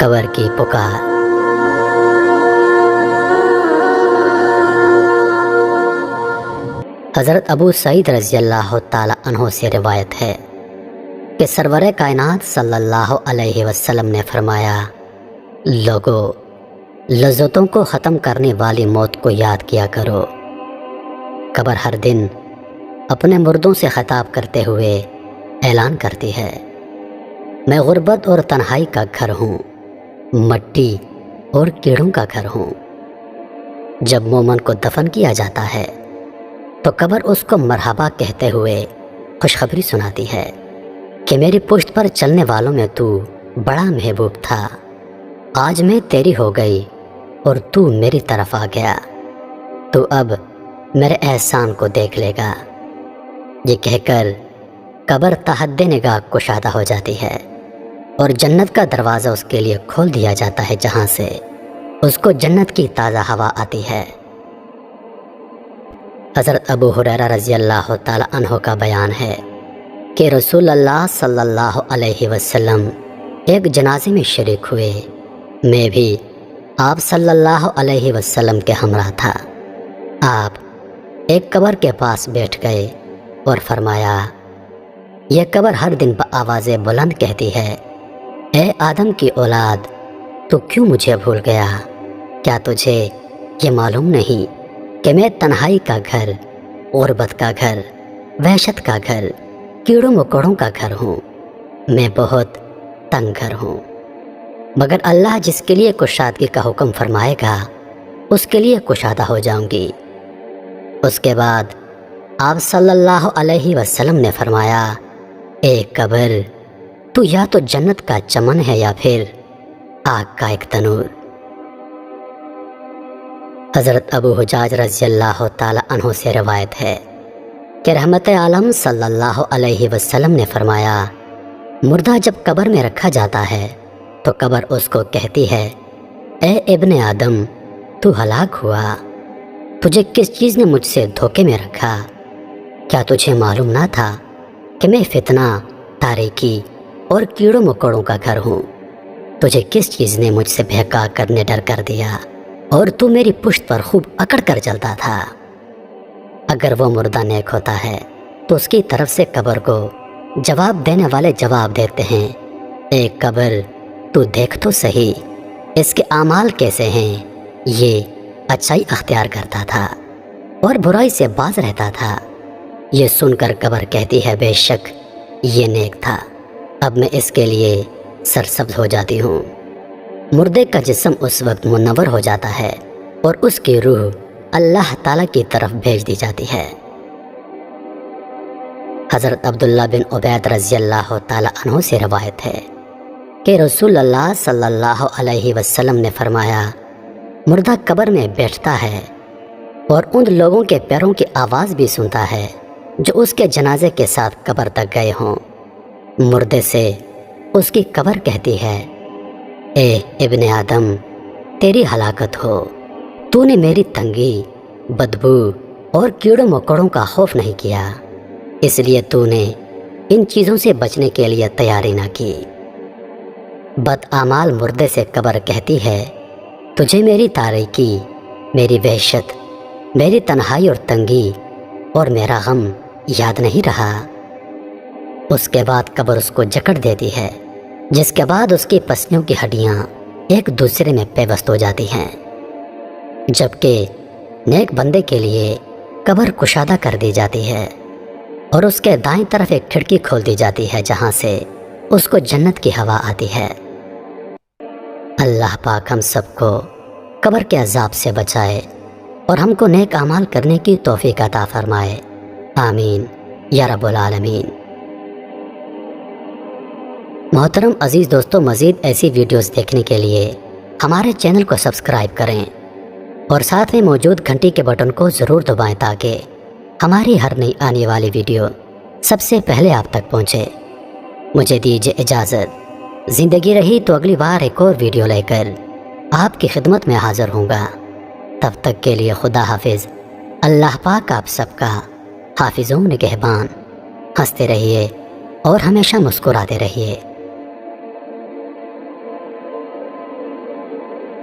قبر کی پکار۔ حضرت ابو سعید رضی اللہ تعالی عنہ سے روایت ہے کہ سرور کائنات صلی اللہ علیہ وسلم نے فرمایا، لوگو، لذتوں کو ختم کرنے والی موت کو یاد کیا کرو۔ قبر ہر دن اپنے مردوں سے خطاب کرتے ہوئے اعلان کرتی ہے، میں غربت اور تنہائی کا گھر ہوں، مٹی اور کیڑوں کا گھر ہوں۔ جب مومن کو دفن کیا جاتا ہے تو قبر اس کو مرحبا کہتے ہوئے خوشخبری سناتی ہے کہ میری پشت پر چلنے والوں میں تو بڑا محبوب تھا، آج میں تیری ہو گئی اور تو میری طرف آ گیا، تو اب میرے احسان کو دیکھ لے گا۔ یہ کہہ کر قبر تحت نگاہ کشادہ ہو جاتی ہے اور جنت کا دروازہ اس کے لیے کھول دیا جاتا ہے، جہاں سے اس کو جنت کی تازہ ہوا آتی ہے۔ حضرت ابو ہریرہ رضی اللہ تعالی عنہ کا بیان ہے کہ رسول اللہ صلی اللہ علیہ وسلم ایک جنازے میں شریک ہوئے، میں بھی آپ صلی اللہ علیہ وسلم کے ہمراہ تھا۔ آپ ایک قبر کے پاس بیٹھ گئے اور فرمایا، یہ قبر ہر دن بآوازیں بلند کہتی ہے، اے آدم کی اولاد، تو کیوں مجھے بھول گیا؟ کیا تجھے یہ معلوم نہیں کہ میں تنہائی کا گھر، غربت کا گھر، وحشت کا گھر، کیڑوں مکوڑوں کا گھر ہوں، میں بہت تنگ گھر ہوں، مگر اللہ جس کے لیے کشادگی کا حکم فرمائے گا اس کے لیے کشادہ ہو جاؤں گی۔ اس کے بعد آپ صلی اللہ علیہ وسلم نے فرمایا، اے قبر، تو یا تو جنت کا چمن ہے یا پھر آگ کا ایک تنور۔ حضرت ابو حجاج رضی اللہ تعالی عنہ سے روایت ہے کہ رحمت عالم صلی اللہ علیہ وسلم نے فرمایا، مردہ جب قبر میں رکھا جاتا ہے تو قبر اس کو کہتی ہے، اے ابن آدم، تو ہلاک ہوا، تجھے کس چیز نے مجھ سے دھوکے میں رکھا؟ کیا تجھے معلوم نہ تھا کہ میں فتنہ، تاریکی اور کیڑوں مکوڑوں کا گھر ہوں؟ تجھے کس چیز نے مجھ سے بہکا کر نڈر کر دیا اور تو میری پشت پر خوب اکڑ کر چلتا تھا؟ اگر وہ مردہ نیک ہوتا ہے تو اس کی طرف سے قبر کو جواب دینے والے جواب دیتے ہیں، اے قبر، تو دیکھ تو صحیح اس کے اعمال کیسے ہیں، یہ اچھائی اختیار کرتا تھا اور برائی سے باز رہتا تھا۔ یہ سن کر قبر کہتی ہے، بے شک یہ نیک تھا، اب میں اس کے لیے سرسبز ہو جاتی ہوں۔ مردے کا جسم اس وقت منور ہو جاتا ہے اور اس کی روح اللہ تعالیٰ کی طرف بھیج دی جاتی ہے۔ حضرت عبداللہ بن عبید رضی اللہ تعالی عنہ سے روایت ہے کہ رسول اللہ صلی اللہ علیہ وسلم نے فرمایا، مردہ قبر میں بیٹھتا ہے اور ان لوگوں کے پیروں کی آواز بھی سنتا ہے جو اس کے جنازے کے ساتھ قبر تک گئے ہوں۔ مردے سے اس کی قبر کہتی ہے، اے ابن آدم، تیری ہلاکت ہو، تو نے میری تنگی، بدبو اور کیڑوں مکوڑوں کا خوف نہیں کیا، اس لیے تو نے ان چیزوں سے بچنے کے لیے تیاری نہ کی۔ بدعمال مردے سے قبر کہتی ہے، تجھے میری تاریکی، میری وحشت، میری تنہائی اور تنگی اور میرا غم یاد نہیں رہا؟ اس کے بعد قبر اس کو جکڑ دیتی ہے، جس کے بعد اس کی پسلیوں کی ہڈیاں ایک دوسرے میں پیوست ہو جاتی ہیں، جبکہ نیک بندے کے لیے قبر کشادہ کر دی جاتی ہے اور اس کے دائیں طرف ایک کھڑکی کھول دی جاتی ہے، جہاں سے اس کو جنت کی ہوا آتی ہے۔ اللہ پاک ہم سب کو قبر کے عذاب سے بچائے اور ہم کو نیک اعمال کرنے کی توفیق عطا فرمائے، آمین یا رب العالمین۔ محترم عزیز دوستو، مزید ایسی ویڈیوز دیکھنے کے لیے ہمارے چینل کو سبسکرائب کریں اور ساتھ میں موجود گھنٹی کے بٹن کو ضرور دبائیں تاکہ ہماری ہر نئی آنے والی ویڈیو سب سے پہلے آپ تک پہنچے۔ مجھے دیجیے اجازت، زندگی رہی تو اگلی بار ایک اور ویڈیو لے کر آپ کی خدمت میں حاضر ہوں گا۔ تب تک کے لیے خدا حافظ۔ اللہ پاک آپ سب کا حافظ و نگہبان۔ ہنستے رہیے اور ہمیشہ مسکراتے رہیے۔